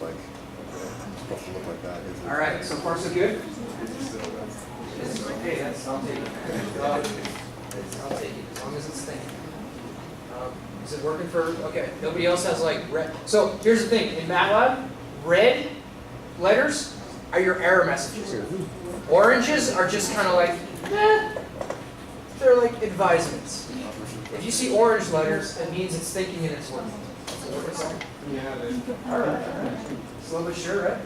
looks like. Supposed to look like that. All right, so far so good? Hey, I'll take it. I'll take it, as long as it's thinking. Is it working for, okay, nobody else has like red. So here's the thing, in Matlab, red letters are your error messages. Oranges are just kind of like, they're like advisements. If you see orange letters, it means it's thinking and it's working. Yeah, All right. Slow but sure, right?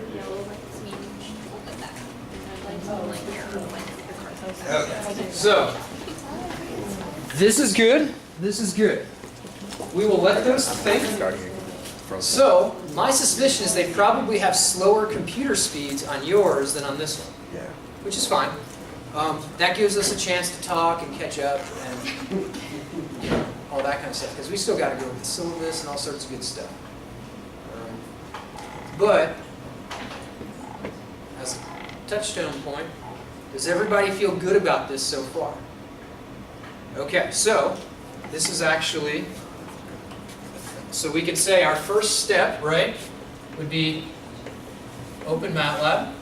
Okay, so this is good. This is good. We will let those think. So my suspicion is they probably have slower computer speeds on yours than on this one. Yeah. Which is fine. That gives us a chance to talk and catch up and you know, all that kind of stuff. Because we still got to go with the syllabus and all sorts of good stuff. But as a touchstone point, does everybody feel good about this so far? Okay, so this is actually, so we could say our first step, right, would be open MATLAB.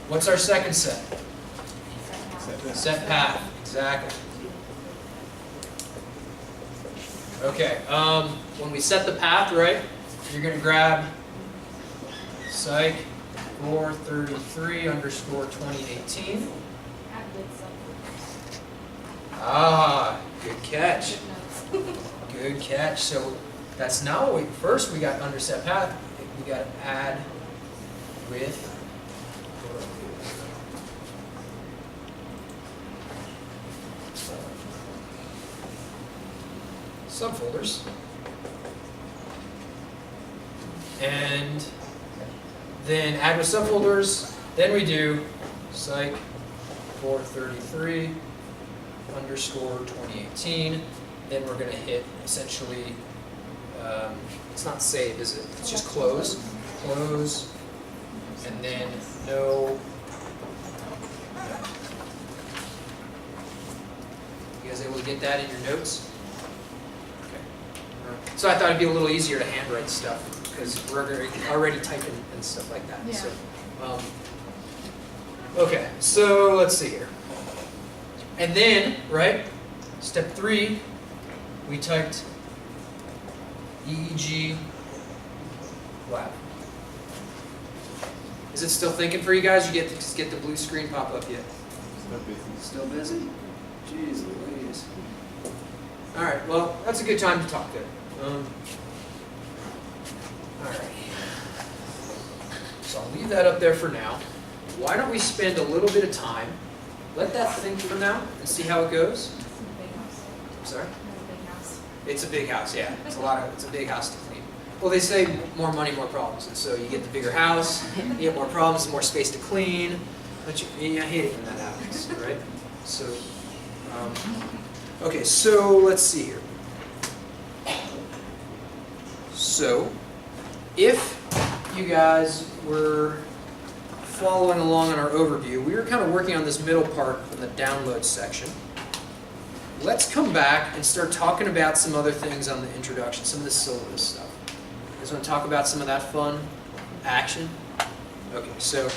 What's our second step? Set path, exactly. Okay, when we set the path, right, you're going to grab Psych433 _ 2018. Ah, good catch. Good catch. So that's now what first we got under set path. We got to add with subfolders. And then add with subfolders. Then we do Psych433 _ 2018. Then we're going to hit essentially, it's not save, is it? It's just close. Close. And then no. You guys able to get that in your notes? Okay. So I thought it'd be a little easier to handwrite stuff because we're already typing and stuff like that. Yeah. So, okay, so let's see here. And then, right, step 3, we typed EEG lab. Is it still thinking for you guys? You just get the blue screen pop up yet? Still busy? Jeez Louise. All right, well, that's a good time to talk there. All right. So I'll leave that up there for now. Why don't we spend a little bit of time, let that think for now, and see how it goes? I'm sorry? It's a big house, yeah. It's a big house to clean. Well, they say more money, more problems, and so you get the bigger house, you get more problems, more space to clean. But I hate it when that happens, right? So, okay, so let's see here. So, if you guys were following along in our overview, we were kind of working on this middle part in the download section. Let's come back and start talking about some other things on the introduction, some of the syllabus stuff. You guys want to talk about some of that fun action? Okay, so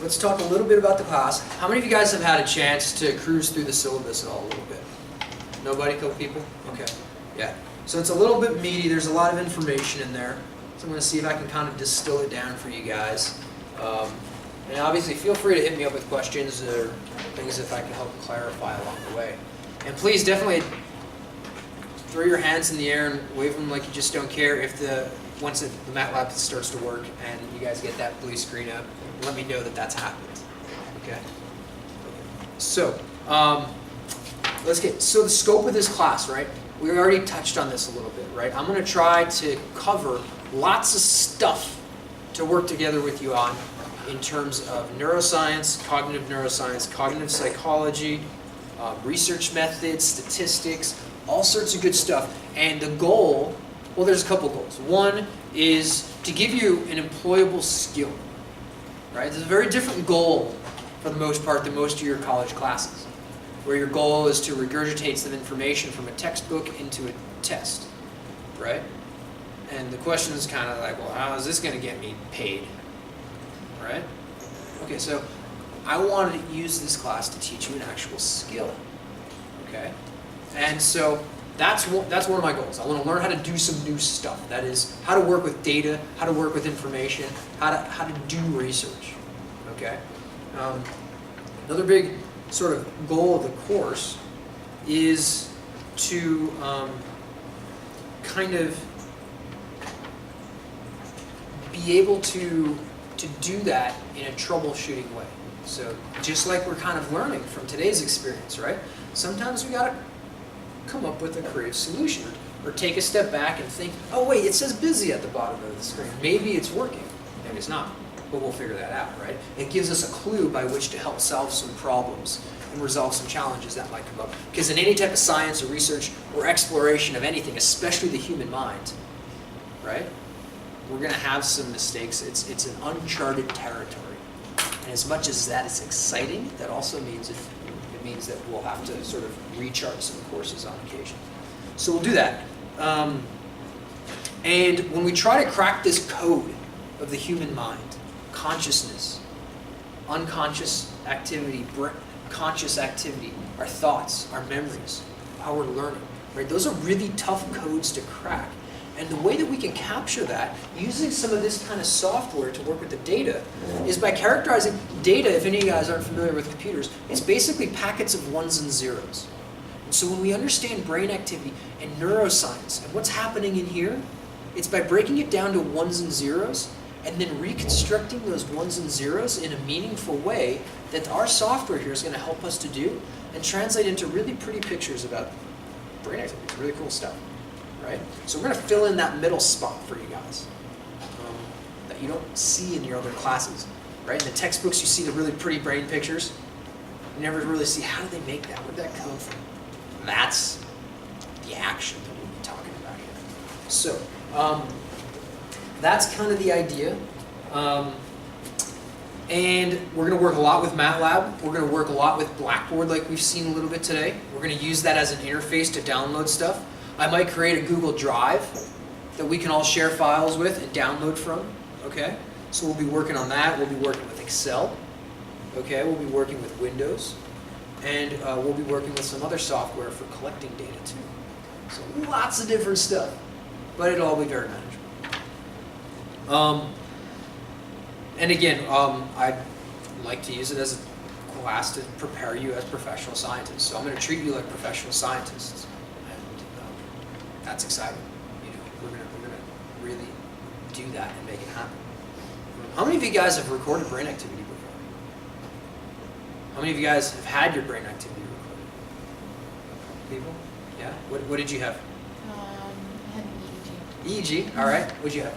let's talk a little bit about the class. How many of you guys have had a chance to cruise through the syllabus at all a little bit? Nobody? A couple people? Okay, yeah. So it's a little bit meaty. There's a lot of information in there. So I'm going to see if I can kind of distill it down for you guys. And obviously, feel free to hit me up with questions or things if I can help clarify along the way. And please definitely throw your hands in the air and wave them like you just don't care if once the MATLAB starts to work and you guys get that blue screen up. Let me know that that's happened. Okay. So so the scope of this class, right? We already touched on this a little bit, right? I'm going to try to cover lots of stuff to work together with you on in terms of neuroscience, cognitive psychology, research methods, statistics, all sorts of good stuff. And the goal, well, there's a couple goals. One is to give you an employable skill, right? There's a very different goal for the most part than most of your college classes, where your goal is to regurgitate some information from a textbook into a test, right? And the question is kind of like, well, how is this going to get me paid? Right? Okay, so I wanted to use this class to teach you an actual skill. Okay? And so that's one of my goals. I want to learn how to do some new stuff. That is, how to work with data, how to work with information, how to do research. Okay? Another big sort of goal of the course is to kind of be able to do that in a troubleshooting way. So just like we're kind of learning from today's experience, right? Sometimes we gotta come up with a creative solution or take a step back and think, oh wait, it says busy at the bottom of the screen. Maybe it's working, maybe it's not, but we'll figure that out, right? It gives us a clue by which to help solve some problems and resolve some challenges that might come up. Because in any type of science or research or exploration of anything, especially the human mind, right? We're going to have some mistakes. It's an uncharted territory. And as much as that is exciting, that also means it means that we'll have to sort of rechart some courses on occasion. So we'll do that. And when we try to crack this code of the human mind, consciousness, unconscious activity, conscious activity, our thoughts, our memories, how we're learning, right? Those are really tough codes to crack. And the way that we can capture that, using some of this kind of software to work with the data, is by characterizing data. If any of you guys aren't familiar with computers, it's basically packets of ones and zeros. And so when we understand brain activity and neuroscience and what's happening in here, it's by breaking it down to ones and zeros and then reconstructing those ones and zeros in a meaningful way that our software here is going to help us to do and translate into really pretty pictures about brain activity. It's really cool stuff. Right? So we're going to fill in that middle spot for you guys that you don't see in your other classes. Right? In the textbooks, you see the really pretty brain pictures. You never really see, how do they make that? Where did that come from? That's the action that we'll be talking about here. So that's kind of the idea. And we're going to work a lot with Matlab. We're going to work a lot with Blackboard like we've seen a little bit today. We're going to use that as an interface to download stuff. I might create a Google Drive that we can all share files with and download from, okay? So we'll be working on that. We'll be working with Excel, okay? We'll be working with Windows, and we'll be working with some other software for collecting data too. So lots of different stuff, but it'll all be very manageable. And again, I'd like to use it as a class to prepare you as professional scientists. So I'm going to treat you like professional scientists. That's exciting. You know, we're gonna really do that and make it happen. How many of you guys have recorded brain activity before? How many of you guys have had your brain activity recorded? People? Yeah. What did you have? I had an EEG. All right. What'd you have?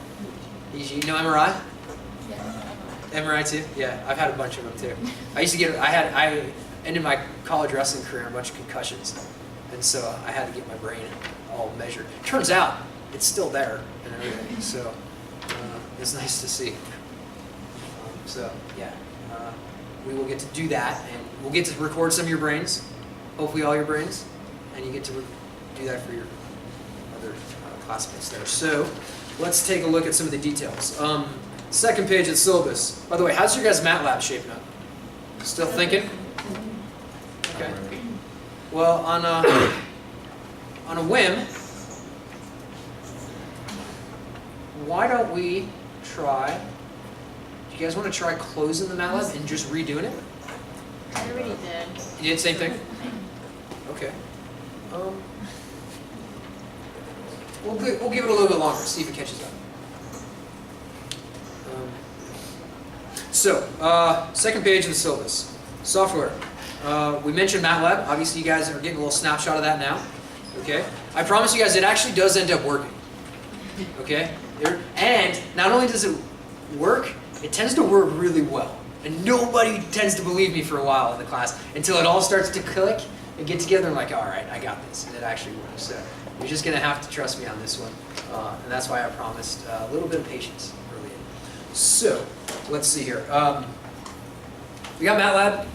EEG. No MRI. EEG. Yeah. MRI too. Yeah. I've had a bunch of them too. I ended my college wrestling career in a bunch of concussions, and so I had to get my brain all measured. Turns out it's still there and everything, so it's nice to see. So yeah, we will get to do that, and we'll get to record some of your brains, hopefully all your brains, and you get to do that for your other classmates there. So let's take a look at some of the details. Second page of the syllabus. By the way, how's your guys' Matlab shaping up? Still thinking? Okay. Well, on a whim, why don't we try, do you guys want to try closing the Matlab and just redoing it? I already did. You did the same thing? Okay. We'll give it a little bit longer, see if it catches up. Second page of the syllabus. Software. We mentioned Matlab. Obviously, you guys are getting a little snapshot of that now. Okay? I promise you guys, it actually does end up working. Okay? And not only does it work, it tends to work really well. And nobody tends to believe me for a while in the class until it all starts to click and get together and like, all right, I got this. And it actually works. So you're just going to have to trust me on this one. And that's why I promised a little bit of patience early in. So let's see here. We got Matlab.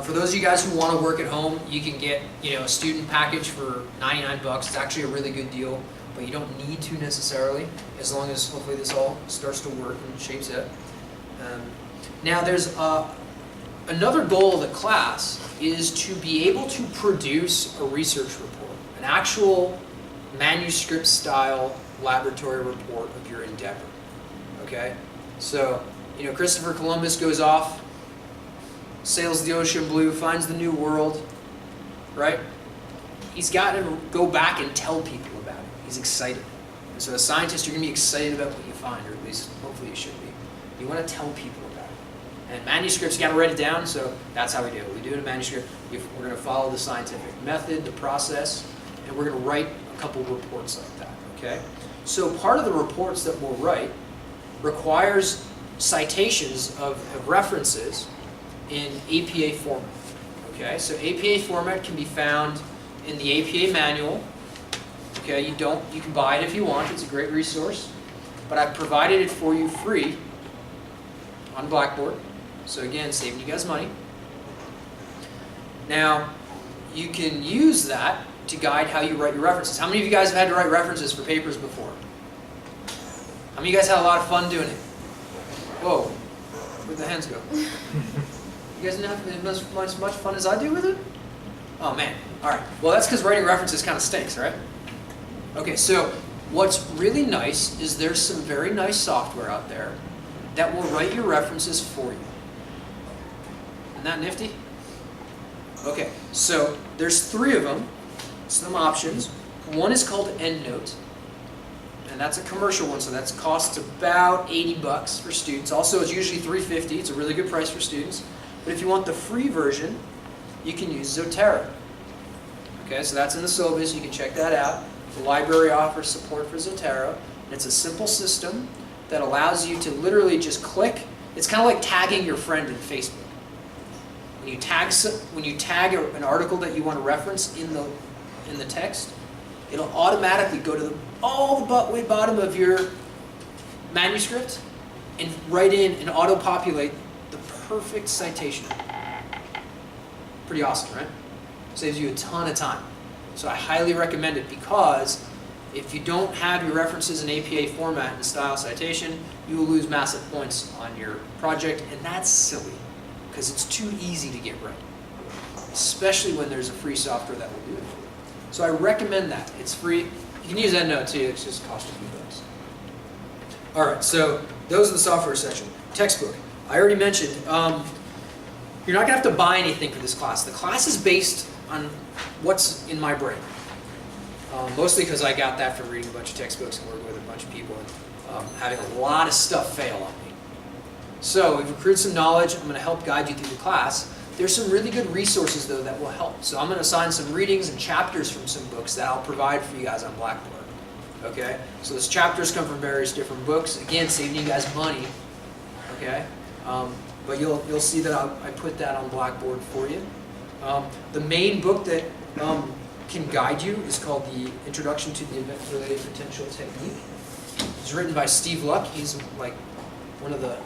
For those of you guys who want to work at home, you can get a student package for $99. It's actually a really good deal. but you don't need to necessarily, as long as hopefully this all starts to work and shapes up. Now there's another goal of the class is to be able to produce a research report, an actual manuscript style laboratory report of your endeavor. Okay? So, you know, Christopher Columbus goes off, sails the ocean blue, finds the new world, right? He's got to go back and tell people about it. He's excited. And so as a scientist, you're going to be excited about what you find, or at least hopefully you should be. You want to tell people about it. And manuscripts, you got to write it down, so that's how we do it. We do it in a manuscript. We're going to follow the scientific method, the process, and we're going to write a couple reports like that, okay? So part of the reports that we'll write requires citations of references in APA format, okay? So APA format can be found in the APA manual, okay? You can buy it if you want. It's a great resource, but I've provided it for you free on Blackboard. So again, saving you guys money. Now, you can use that to guide how you write your references. How many of you guys have had to write references for papers before? How many of you guys had a lot of fun doing it? Whoa, where'd the hands go? You guys didn't have as much fun as I do with it? Oh man, all right. Well, that's because writing references kind of stinks, right? Okay, so what's really nice is there's some very nice software out there that will write your references for you. Isn't that nifty? Okay, so there's 3 of them, some options. One is called EndNote, and that's a commercial one, so that costs about $80 for students. Also, it's usually $350. It's a really good price for students. But if you want the free version, you can use Zotero. Okay, so that's in the syllabus. You can check that out. The library offers support for Zotero, and it's a simple system that allows you to literally just click. It's kind of like tagging your friend in Facebook. When you tag an article that you want to reference in the text, it'll automatically go to all the way bottom of your manuscript and write in and auto-populate the perfect citation. Pretty awesome, right? Saves you a ton of time. So I highly recommend it, because if you don't have your references in APA format and style citation, you will lose massive points on your project, and that's silly, because it's too easy to get right, especially when there's a free software that will do it for you. So I recommend that. It's free. You can use EndNote too. It's just cost a few bucks. All right, so those are the software section. Textbook. I already mentioned, you're not going to have to buy anything for this class. The class is based on what's in my brain. Mostly because I got that from reading a bunch of textbooks and working with a bunch of people and having a lot of stuff fail on me. So we've accrued some knowledge. I'm going to help guide you through the class. There's some really good resources, though, that will help. So I'm going to assign some readings and chapters from some books that I'll provide for you guys on Blackboard. Okay? So those chapters come from various different books. Again, saving you guys money. Okay? But you'll see that I put that on Blackboard for you. The main book that can guide you is called The Introduction to the Event-Related Potential Technique. It's written by Steve Luck. He's like one of the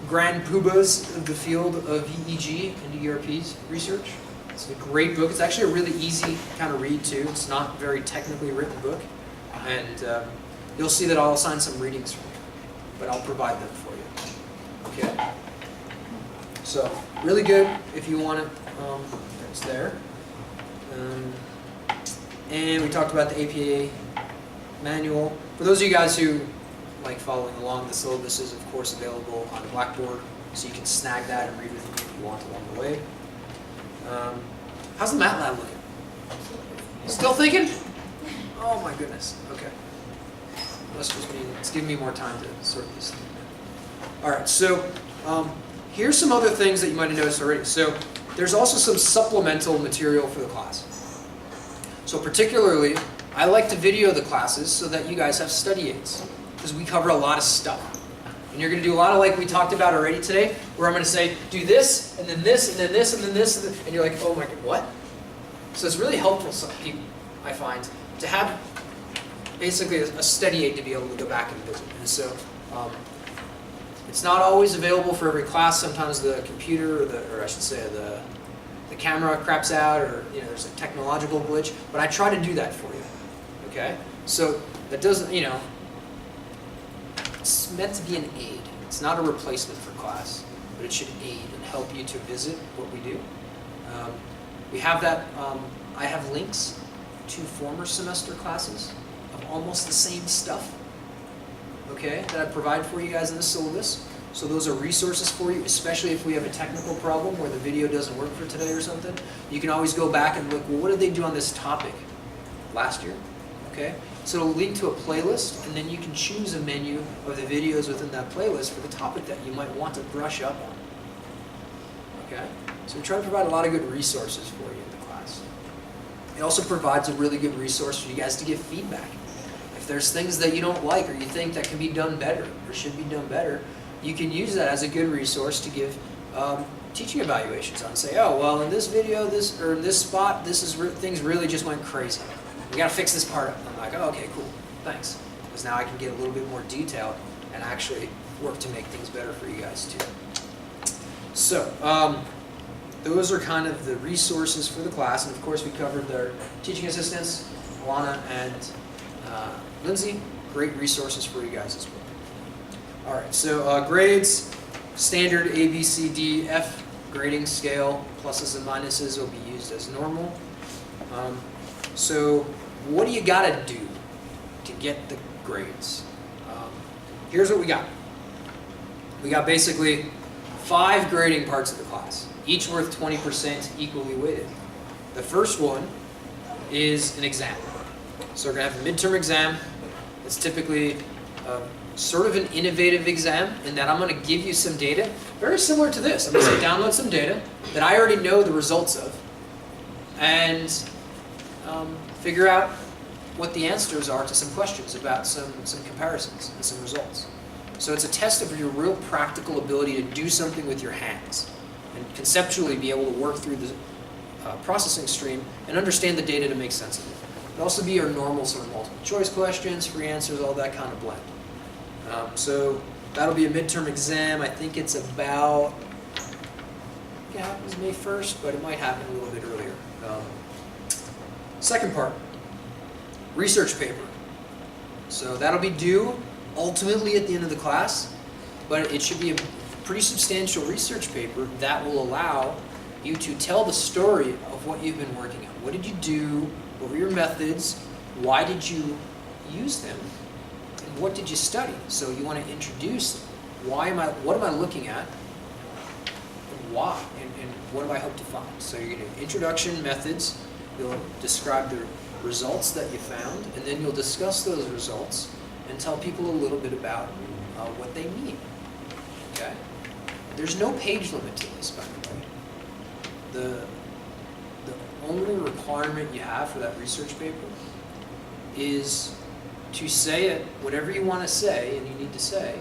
grand poobahs of the field of EEG and ERP's research. It's a great book. It's actually a really easy kind of read too. It's not a very technically written book. And you'll see that I'll assign some readings for you, but I'll provide them for you. Okay? So, really good if you want it. It's there. And we talked about the APA manual. For those of you guys who like following along, the syllabus is of course available on Blackboard, so you can snag that and read with me if you want along the way. How's the Matlab looking? Still thinking? Oh my goodness. Okay. Must just mean it's giving me more time to sort this thing out. All right. So here's some other things that you might have noticed already. So there's also some supplemental material for the class. So particularly, I like to video the classes so that you guys have study aids, because we cover a lot of stuff. And you're going to do a lot of like we talked about already today, where I'm going to say, do this, and then this, and then this, and then this, and you're like, oh my god, what? So it's really helpful, some people, I find, to have basically a study aid to be able to go back and visit. And so it's not always available for every class. Sometimes the computer, or I should say the camera craps out, or there's a technological glitch. But I try to do that for you. Okay? So that doesn't, it's meant to be an aid. It's not a replacement for class, but it should aid and help you to visit what we do. We have that, I have links to former semester classes of almost the same stuff, okay, that I provide for you guys in the syllabus. So those are resources for you, especially if we have a technical problem where the video doesn't work for today or something. You can always go back and look, well, what did they do on this topic last year? Okay, so it'll link to a playlist, and then you can choose a menu of the videos within that playlist for the topic that you might want to brush up on. Okay, so we try to provide a lot of good resources for you in the class. It also provides a really good resource for you guys to give feedback. If there's things that you don't like or you think that can be done better or should be done better, you can use that as a good resource to give teaching evaluations on. Say, oh, well, in this video, in this spot, things really just went crazy. We got to fix this part up. I'm like, oh, okay, cool, thanks. Because now I can get a little bit more detail and actually work to make things better for you guys too. So those are kind of the resources for the class, and of course we covered their teaching assistants, Alana and Lindsay. Great resources for you guys as well. All right, so grades, standard A, B, C, D, F grading scale, pluses and minuses will be used as normal. So what do you got to do to get the grades? Here's what we got. We got basically 5 grading parts of the class, each worth 20% equally weighted. The first one is an exam. So we're going to have a midterm exam. It's typically sort of an innovative exam in that I'm going to give you some data, very similar to this. I'm going to say download some data that I already know the results of, and figure out what the answers are to some questions about some comparisons and some results. So it's a test of your real practical ability to do something with your hands and conceptually be able to work through the processing stream and understand the data to make sense of it. It'll also be your normal sort of multiple choice questions, free answers, all that kind of blend. So that'll be a midterm exam. I think it's about, it happens May 1st, but it might happen a little bit earlier. Second part, research paper. So that'll be due ultimately at the end of the class, but it should be a pretty substantial research paper that will allow you to tell the story of what you've been working on. What did you do? What were your methods? Why did you use them? And what did you study? So you want to introduce what am I looking at, and why, and what do I hope to find? So you're going to introduction, methods. You'll describe the results that you found, and then you'll discuss those results and tell people a little bit about what they mean. Okay? There's no page limit to this, by the way. The only requirement you have for that research paper is to say it, whatever you want to say and you need to say,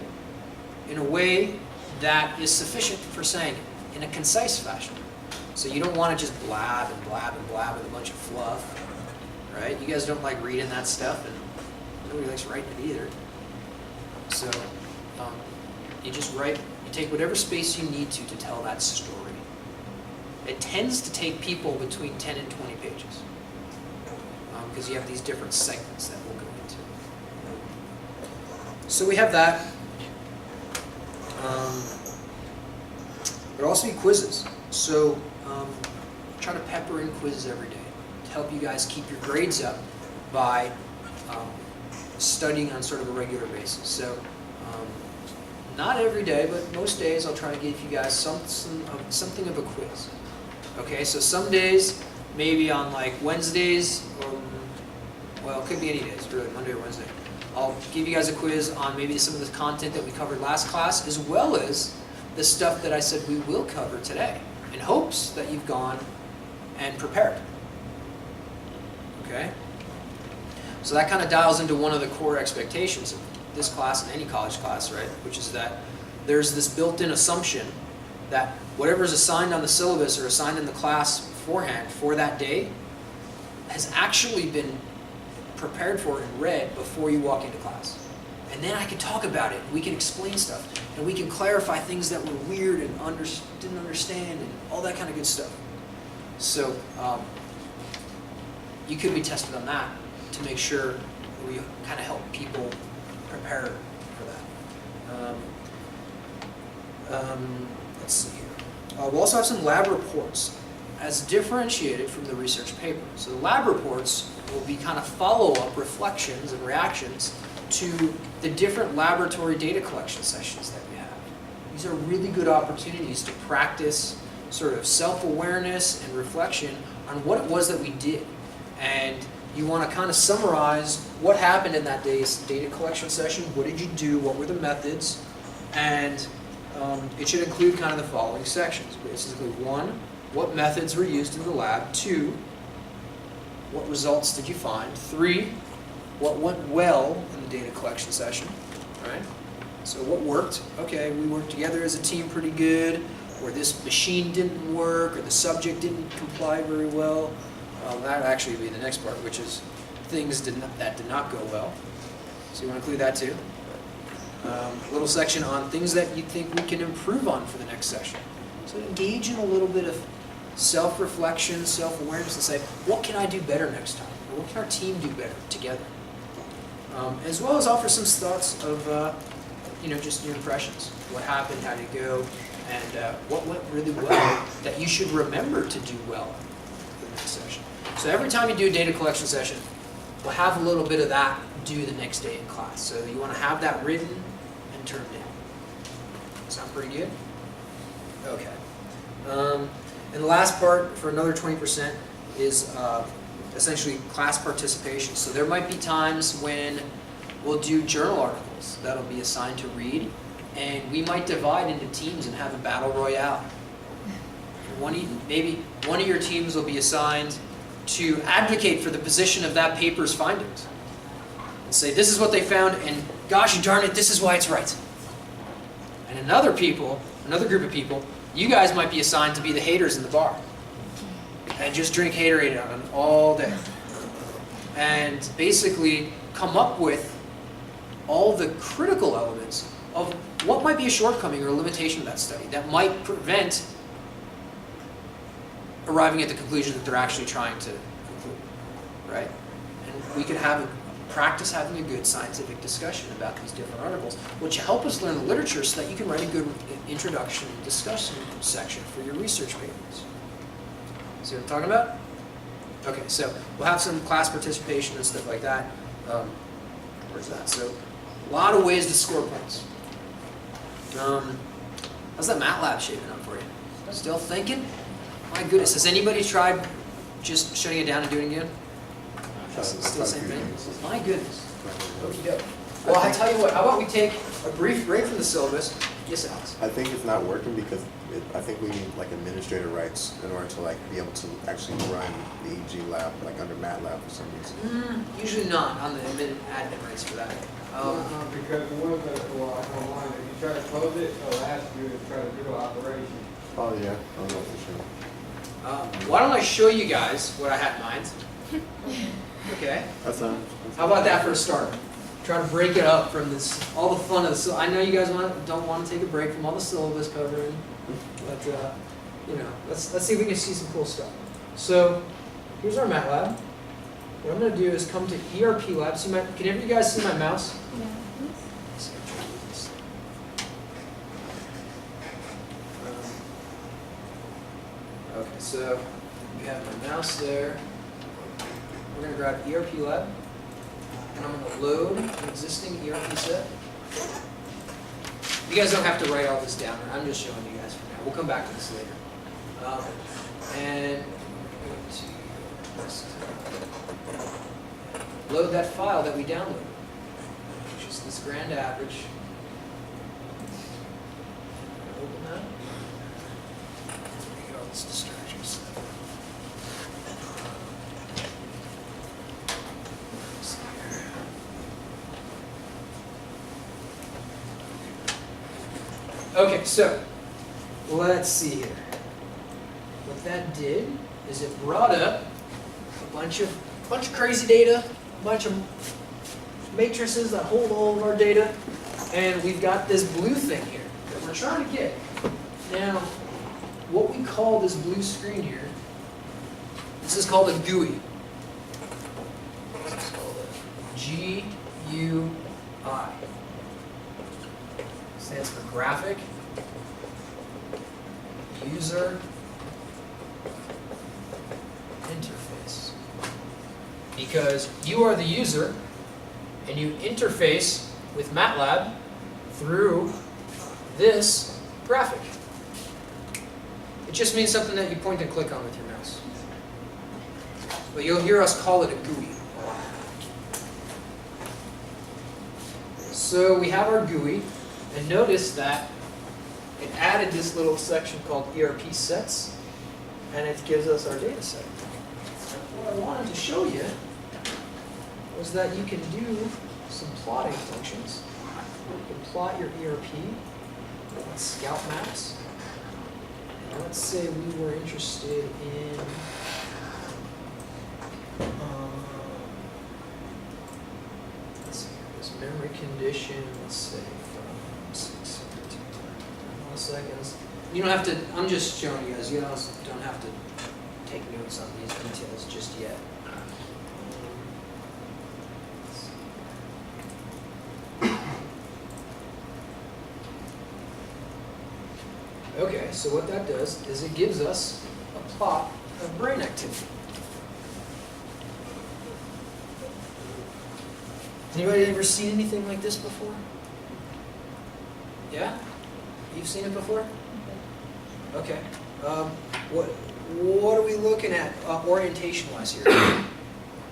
in a way that is sufficient for saying it, in a concise fashion. So you don't want to just blab and blab and blab with a bunch of fluff, right? You guys don't like reading that stuff, and nobody likes writing it either. So you just write, you take whatever space you need to tell that story. It tends to take people between 10 and 20 pages because you have these different segments that we'll go into. So we have that. There'll also be quizzes. So try to pepper in quizzes every day to help you guys keep your grades up by studying on sort of a regular basis. So not every day, but most days I'll try to give you guys something of a quiz. Okay, so some days, maybe on like Wednesdays, or, well, it could be any days, really, Monday or Wednesday. I'll give you guys a quiz on maybe some of the content that we covered last class, as well as the stuff that I said we will cover today, in hopes that you've gone and prepared. Okay? So that kind of dials into one of the core expectations of this class and any college class, right? Which is that there's this built-in assumption that whatever is assigned on the syllabus or assigned in the class beforehand for that day has actually been prepared for and read before you walk into class. And then I can talk about it, and we can explain stuff, and we can clarify things that were weird and didn't understand, and all that kind of good stuff. So you could be tested on that to make sure we kind of help people prepare for that. Let's see here. We'll also have some lab reports as differentiated from the research paper. So the lab reports will be kind of follow-up reflections and reactions to the different laboratory data collection sessions that we have. These are really good opportunities to practice sort of self-awareness and reflection on what it was that we did. And you want to kind of summarize what happened in that day's data collection session, what did you do, what were the methods, and it should include kind of the following sections. Basically, 1, what methods were used in the lab? 2, what results did you find? 3, what went well in the data collection session, right? So what worked? Okay, we worked together as a team pretty good, or this machine didn't work, or the subject didn't comply very well. That would actually be the next part, which is things that did not go well. So you want to include that too. A little section on things that you think we can improve on for the next session. So engage in a little bit of self-reflection, self-awareness, and say, what can I do better next time? Or what can our team do better together? As well as offer some thoughts of, just your impressions. What happened, how did it go, and what went really well that you should remember to do well for the next session. So every time you do a data collection session, we'll have a little bit of that due the next day in class. So you want to have that written and turned in. Sound pretty good? Okay. And the last part for another 20% is essentially class participation. So there might be times when we'll do journal articles that'll be assigned to read, and we might divide into teams and have a battle royale. Maybe one of your teams will be assigned to advocate for the position of that paper's findings and say, this is what they found, and gosh darn it, this is why it's right. And another group of people, you guys might be assigned to be the haters in the bar and just drink Haterade on them all day. And basically come up with all the critical elements of what might be a shortcoming or a limitation of that study that might prevent arriving at the conclusion that they're actually trying to conclude, right? And we could practice having a good scientific discussion about these different articles, which help us learn the literature so that you can write a good introduction and discussion section for your research papers. See what I'm talking about? Okay, so we'll have some class participation and stuff like that. Where's that? So a lot of ways to score points. How's that Matlab shaping up for you? Still thinking? My goodness, has anybody tried just shutting it down and doing it again? Still the same thing? My goodness. Okie doke. Well, I tell you what, how about we take a brief break from the syllabus? Yes, Alex? I think it's not working because I think we need like administrator rights in order to like be able to actually run the EEG lab like under Matlab for some reason. Usually not on the admin rights for that. Because the ones that are online, if you try to close it, it'll ask you to try to do an operation. Oh yeah, I don't know for sure. Why don't I show you guys what I had in mind? Okay. That's How about that for a start? Try to break it up from all the fun of the syllabus. I know you guys don't want to take a break from all the syllabus covering, but let's see if we can see some cool stuff. So here's our Matlab. What I'm going to do is come to ERP Lab. Can any of you guys see my mouse? Yeah. Okay, so we have my mouse there. We're going to grab ERP Lab, and I'm going to load an existing ERP set. You guys don't have to write all this down. I'm just showing you guys for now. We'll come back to this later. And load that file that we downloaded, which is this grand average. Open that. Get all this distraction stuff. Okay, so let's see here. What that did is it brought up a bunch of crazy data, a bunch of matrices that hold all of our data, and we've got this blue thing here that we're trying to get. Now, what we call this blue screen here, this is called a GUI. This is called a GUI. Stands for graphic user interface. Because you are the user and you interface with Matlab through this graphic. It just means something that you point and click on with your mouse. But you'll hear us call it a GUI. So we have our GUI, and notice that it added this little section called ERP sets, and it gives us our data set. What I wanted to show you was that you can do some plotting functions. You can plot your ERP with scout maps. And let's say we were interested in let's see, this memory condition, let's say from 600 milliseconds. You don't have to, I'm just showing you guys, you don't have to take notes on these details just yet. Okay, so what that does is it gives us a plot of brain activity. Anybody ever seen anything like this before? Yeah? You've seen it before? Okay. What are we looking at orientation-wise here? The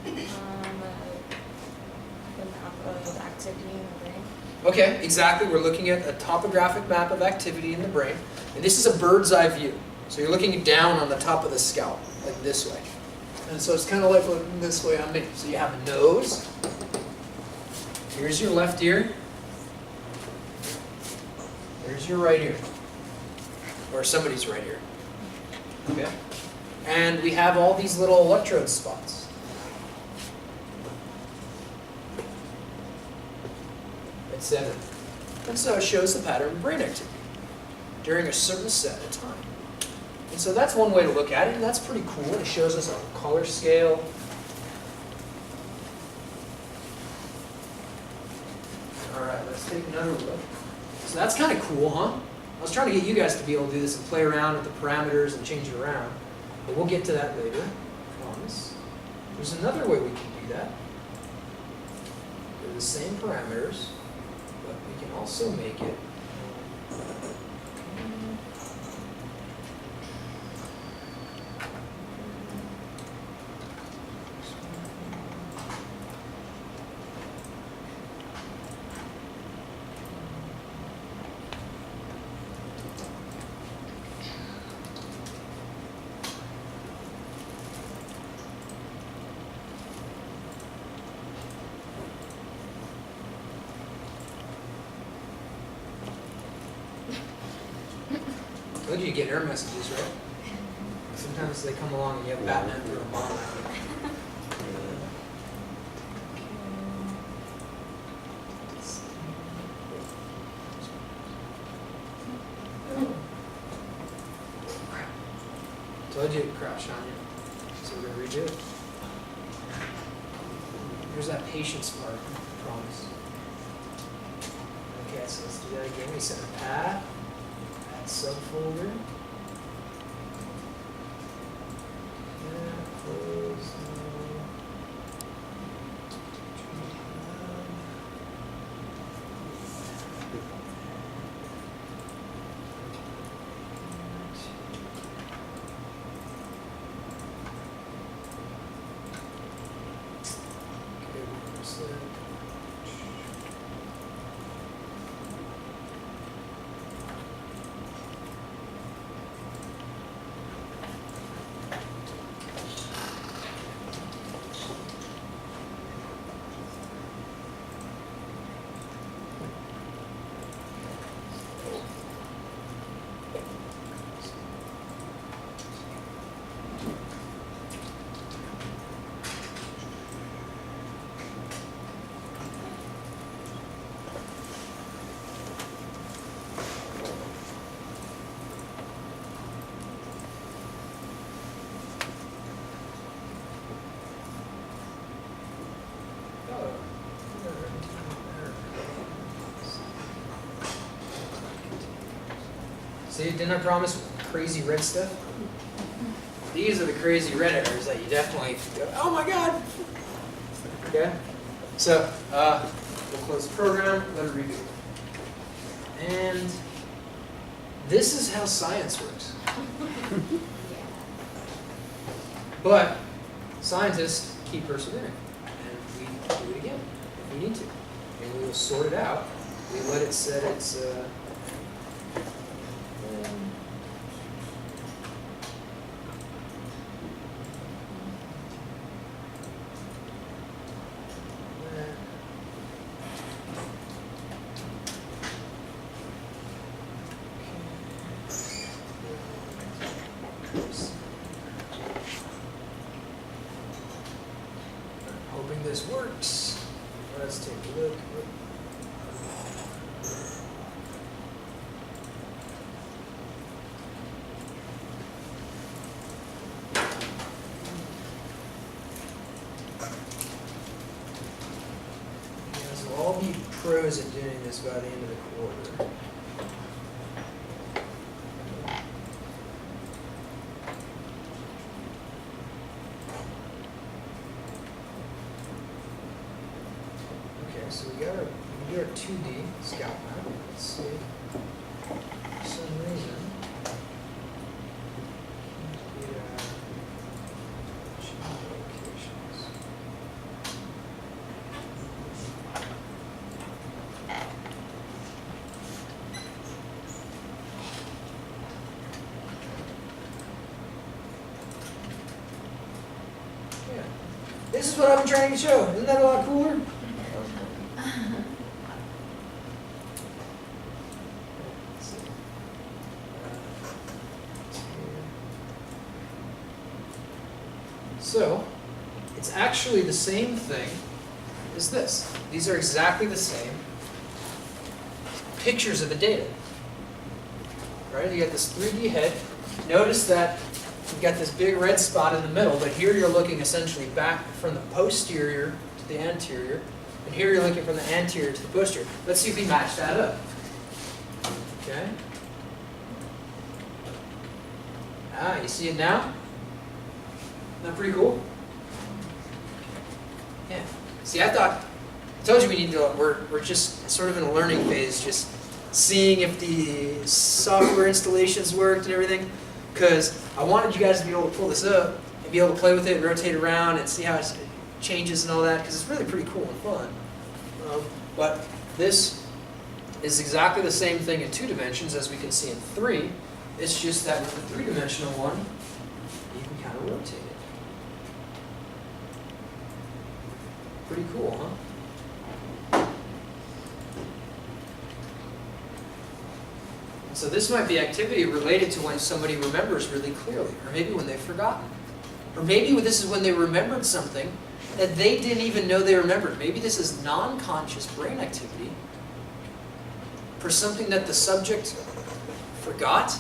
map of activity in the brain. Okay, exactly. We're looking at a topographic map of activity in the brain. And this is a bird's eye view. So you're looking down on the top of the scalp, like this way. And so it's kind of like looking this way on me. So you have a nose. Here's your left ear. Here's your right ear. Or somebody's right ear. Okay? And we have all these little electrode spots. Etc. And so it shows the pattern of brain activity during a certain set of time. And so that's one way to look at it, and that's pretty cool. It shows us a color scale. Alright, let's take another look. So that's kind of cool, huh? I was trying to get you guys to be able to do this and play around with the parameters and change it around. But we'll get to that later, I promise. There's another way we can do that. They're the same parameters, but we can also make it I told you get error messages, right? Sometimes they come along and you have Batman through a bomb at you. Told you it'd crash on you. So we're going to redo it. Here's that patience part, I promise. Okay, so let's do that again. We set a path. Subfolder. Close. See, didn't I promise crazy red stuff? These are the crazy red errors that you definitely go, oh my god! Okay? So, we'll close the program, let it reboot. And this is how science works. But scientists keep persevering. And we do it again if we need to. And we will sort it out. We let it set its hoping this works. Let's take a look. Yes, we'll all be pros at doing this by the end of the quarter. Okay, so we got our 2D scout map. Let's see. For some reason, change locations. Yeah. This is what I've been trying to show. Isn't that a lot cooler? So, it's actually the same thing as this. These are exactly the same pictures of the data. Right? You got this 3D head. Notice that you've got this big red spot in the middle, but here you're looking essentially back from the posterior to the anterior, and here you're looking from the anterior to the posterior. Let's see if we match that up. Okay? Ah, you see it now? Isn't that pretty cool? Yeah. See, I told you we need to, we're just sort of in a learning phase, just seeing if the software installations worked and everything, because I wanted you guys to be able to pull this up and be able to play with it, rotate around, and see how it changes and all that, because it's really pretty cool and fun. But this is exactly the same thing in 2 dimensions as we can see in 3. It's just that with the 3-dimensional one, you can kind of rotate it. Pretty cool, huh? So this might be activity related to when somebody remembers really clearly, or maybe when they've forgotten. Or maybe this is when they remembered something that they didn't even know they remembered. Maybe this is non-conscious brain activity for something that the subject forgot,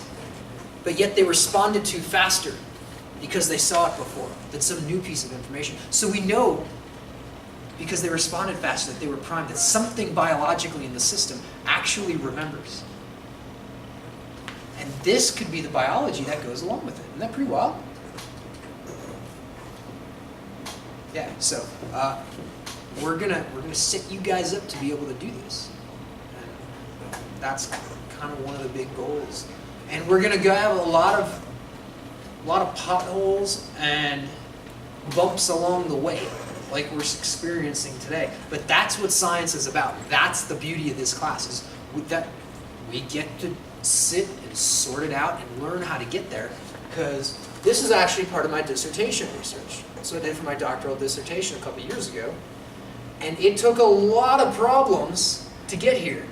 but yet they responded to faster because they saw it before than some new piece of information. So we know, because they responded faster, that they were primed, that something biologically in the system actually remembers. And this could be the biology that goes along with it. Isn't that pretty wild? Yeah, so we're gonna set you guys up to be able to do this. And that's kind of one of the big goals. And we're gonna go have a lot of potholes and bumps along the way, like we're experiencing today. But that's what science is about. That's the beauty of this class, is that we get to sit and sort it out and learn how to get there, because this is actually part of my dissertation research. So I did for my doctoral dissertation a couple years ago, and it took a lot of problems to get here.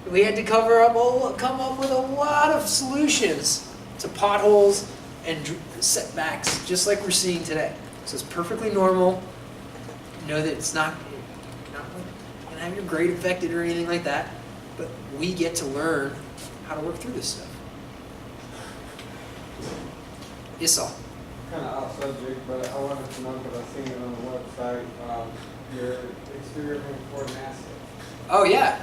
We had to come up with a lot of solutions to potholes and setbacks, just like we're seeing today. So it's perfectly normal. Know that it's not going to have your grade affected or anything like that, but we get to learn how to work through this stuff. Yes, sir. Kind of off subject, but I wanted to know, because I've seen it on the website, your experiment for NASA. Oh yeah,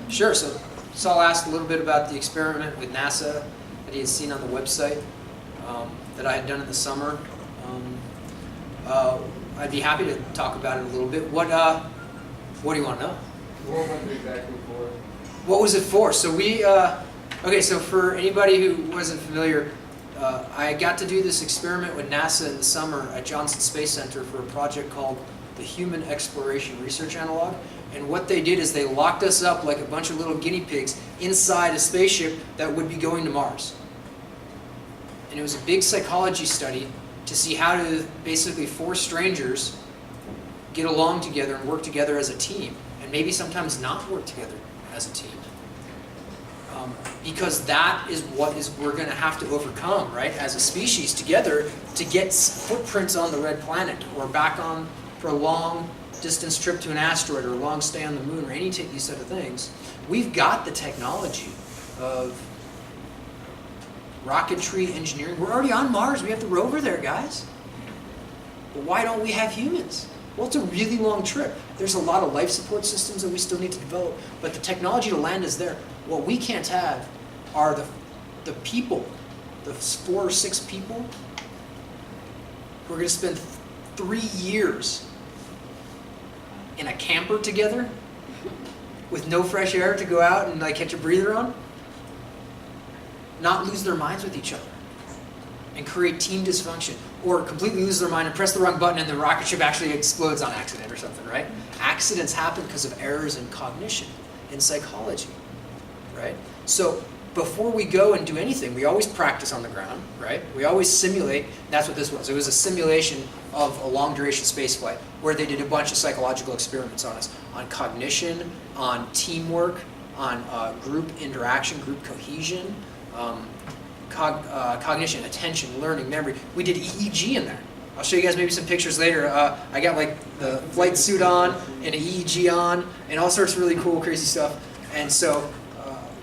sure. So Saul asked a little bit about the experiment with NASA that he had seen on the website that I had done in the summer. I'd be happy to talk about it a little bit. What do you want to know? What was it exactly for? What was it for? So we, okay, so for anybody who wasn't familiar, I got to do this experiment with NASA in the summer at Johnson Space Center for a project called the Human Exploration Research Analog. And what they did is they locked us up like a bunch of little guinea pigs inside a spaceship that would be going to Mars. And it was a big psychology study to see how to basically force strangers get along together and work together as a team, and maybe sometimes not work together as a team. Because that is what we're going to have to overcome, right, as a species together to get footprints on the red planet or back on for a long distance trip to an asteroid or a long stay on the moon or any these sort of things. We've got the technology of rocketry engineering. We're already on Mars. We have the rover there, guys. But why don't we have humans? Well, it's a really long trip. There's a lot of life support systems that we still need to develop, but the technology to land is there. What we can't have are the people, the 4 or 6 people who are going to spend 3 years in a camper together with no fresh air to go out and like catch a breather on, not lose their minds with each other and create team dysfunction, or completely lose their mind and press the wrong button and the rocket ship actually explodes on accident or something, right? Accidents happen because of errors in cognition, in psychology, right? So before we go and do anything, we always practice on the ground, right? We always simulate. That's what this was. It was a simulation of a long duration space flight where they did a bunch of psychological experiments on us, on cognition, on teamwork, on group interaction, group cohesion, cognition, attention, learning, memory. We did EEG in there. I'll show you guys maybe some pictures later. I got like the flight suit on and an EEG on and all sorts of really cool, crazy stuff. And so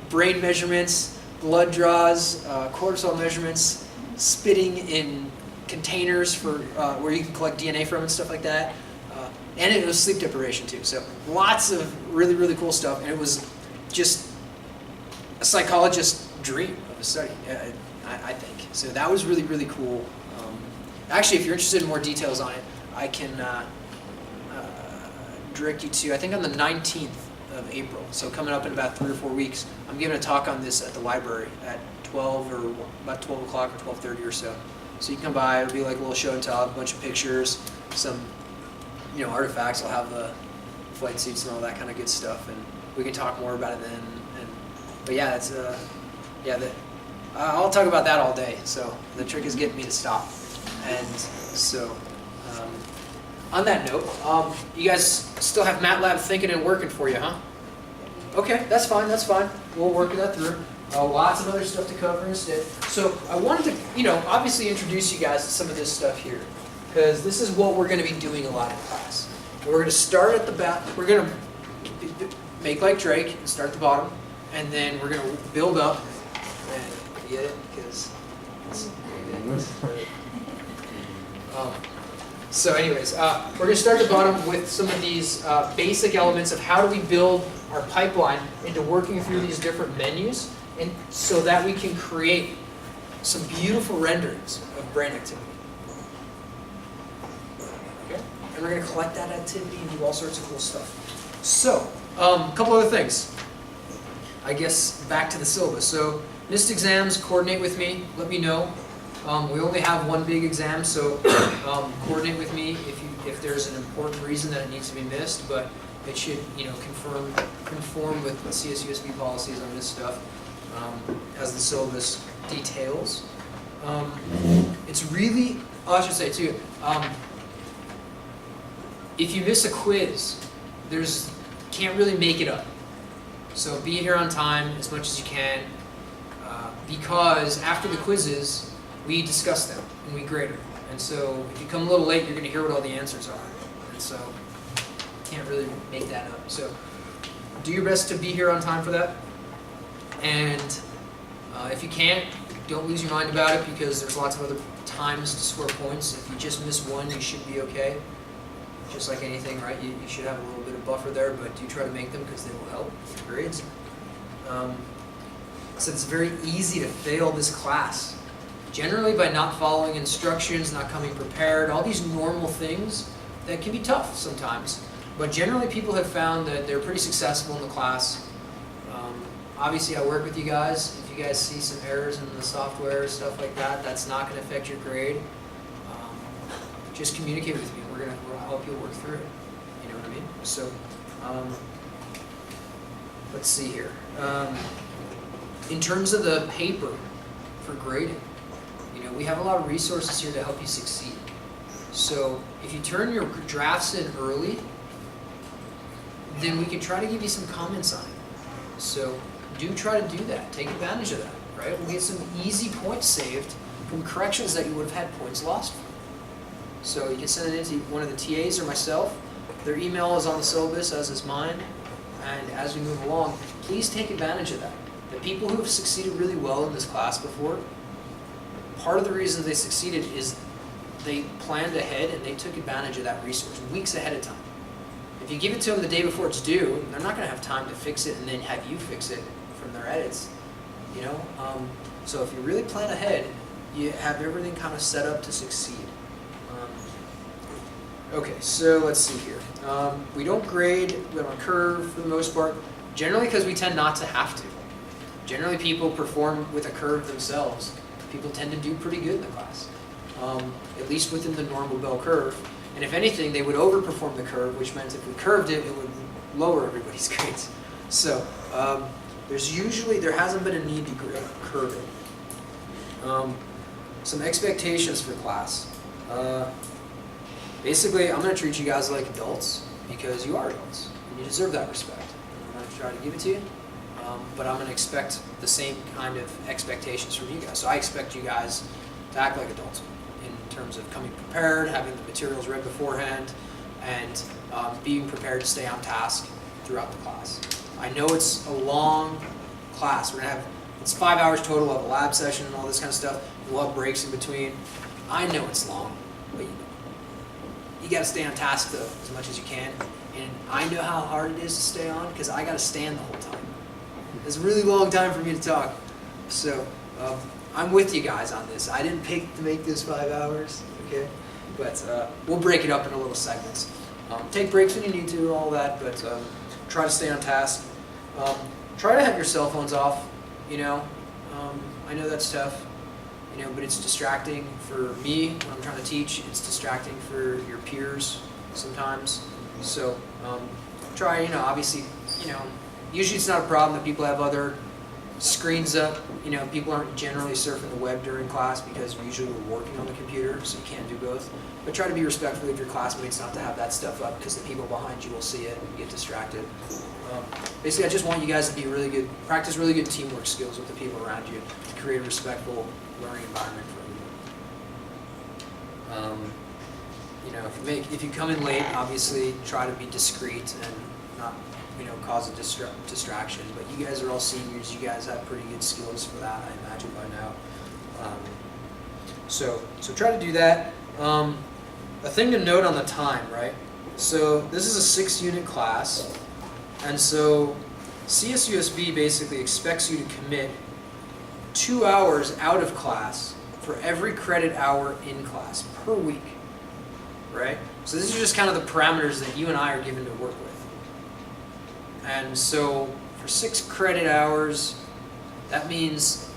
brain measurements, blood draws, cortisol measurements, spitting in containers for where you can collect DNA from and stuff like that. And it was sleep deprivation too. So lots of really, really cool stuff. And it was just a psychologist's dream of a study, I think. So that was really, really cool. Actually, if you're interested in more details on it, I can direct you to, I think on the 19th of April, so coming up in about 3 or 4 weeks, I'm giving a talk on this at the library at 12 or about 12 o'clock or 12:30 or so. So you can come by, it'll be like a little show and tell, a bunch of pictures, some artifacts. I'll have the flight suits and all that kind of good stuff, and we can talk more about it then. But yeah, it's I'll talk about that all day. So the trick is getting me to stop. And so on that note, you guys still have Matlab thinking and working for you, huh? Okay, that's fine, that's fine. We'll work that through. Lots of other stuff to cover instead. So I wanted to, obviously introduce you guys to some of this stuff here, because this is what we're going to be doing a lot in class. And we're going to start at the back. We're going to make like Drake and start at the bottom, and then we're going to build up. And get it? Because so anyways, we're going to start at the bottom with some of these basic elements of how do we build our pipeline into working through these different menus, and so that we can create some beautiful renderings of brain activity. Okay? And we're going to collect that activity and do all sorts of cool stuff. So, a couple other things. I guess back to the syllabus. So, NIST exams, coordinate with me, let me know. We only have one big exam, so coordinate with me if there's an important reason that it needs to be missed, but it should conform with CSUSB policies on this stuff as the syllabus details. It's really, I should say too, if you miss a quiz, can't really make it up. So be here on time as much as you can, because after the quizzes, we discuss them and we grade them. And so if you come a little late, you're going to hear what all the answers are. And so can't really make that up. So do your best to be here on time for that. And if you can't, don't lose your mind about it, because there's lots of other times to score points. If you just miss one, you should be okay. Just like anything, right? You should have a little bit of buffer there, but do try to make them because they will help with your grades. So it's very easy to fail this class. Generally by not following instructions, not coming prepared, all these normal things that can be tough sometimes. But generally people have found that they're pretty successful in the class. Obviously I work with you guys. If you guys see some errors in the software, stuff like that, that's not going to affect your grade. Just communicate with me. We'll help you work through it. You know what I mean? So, let's see here. In terms of the paper for grading, we have a lot of resources here to help you succeed. So if you turn your drafts in early, then we can try to give you some comments on it. So do try to do that. Take advantage of that, right? We'll get some easy points saved from corrections that you would have had points lost from. So you can send it in to one of the TAs or myself. Their email is on the syllabus, as is mine. And as we move along, please take advantage of that. The people who have succeeded really well in this class before, part of the reason they succeeded is they planned ahead and they took advantage of that resource weeks ahead of time. If you give it to them the day before it's due, they're not going to have time to fix it and then have you fix it from their edits. So if you really plan ahead, you have everything kind of set up to succeed. Okay, so let's see here. We don't grade on a curve for the most part, generally because we tend not to have to. Generally people perform with a curve themselves. People tend to do pretty good in the class, at least within the normal bell curve. And if anything, they would overperform the curve, which meant if we curved it, it would lower everybody's grades. So there hasn't been a need to curve it. Some expectations for class. Basically, I'm going to treat you guys like adults because you are adults and you deserve that respect. I'm going to try to give it to you, but I'm going to expect the same kind of expectations from you guys. So I expect you guys to act like adults in terms of coming prepared, having the materials read beforehand, and being prepared to stay on task throughout the class. I know it's a long class. It's 5 hours total of a lab session and all this kind of stuff. We'll have breaks in between. I know it's long, but you got to stay on task though as much as you can. And I know how hard it is to stay on because I got to stand the whole time. It's a really long time for me to talk. So I'm with you guys on this. I didn't pick to make this 5 hours, okay? But we'll break it up into little segments. Take breaks when you need to, all that, but try to stay on task. Try to have your cell phones off, I know that's tough, but it's distracting for me when I'm trying to teach. It's distracting for your peers sometimes. So try, obviously, usually it's not a problem that people have other screens up. People aren't generally surfing the web during class because usually we're working on the computer, so you can't do both. But try to be respectful of your classmates, not to have that stuff up because the people behind you will see it and get distracted. Basically, I just want you guys to be practice really good teamwork skills with the people around you to create a respectful learning environment for everyone. If you come in late, obviously try to be discreet and not, cause a distraction. But you guys are all seniors. You guys have pretty good skills for that, I imagine by now. So try to do that. A thing to note on the time, right? So this is a 6-unit class, and so CSUSB basically expects you to commit 2 hours out of class for every credit hour in class per week, right? So these are just kind of the parameters that you and I are given to work with. And so for 6 credit hours, that means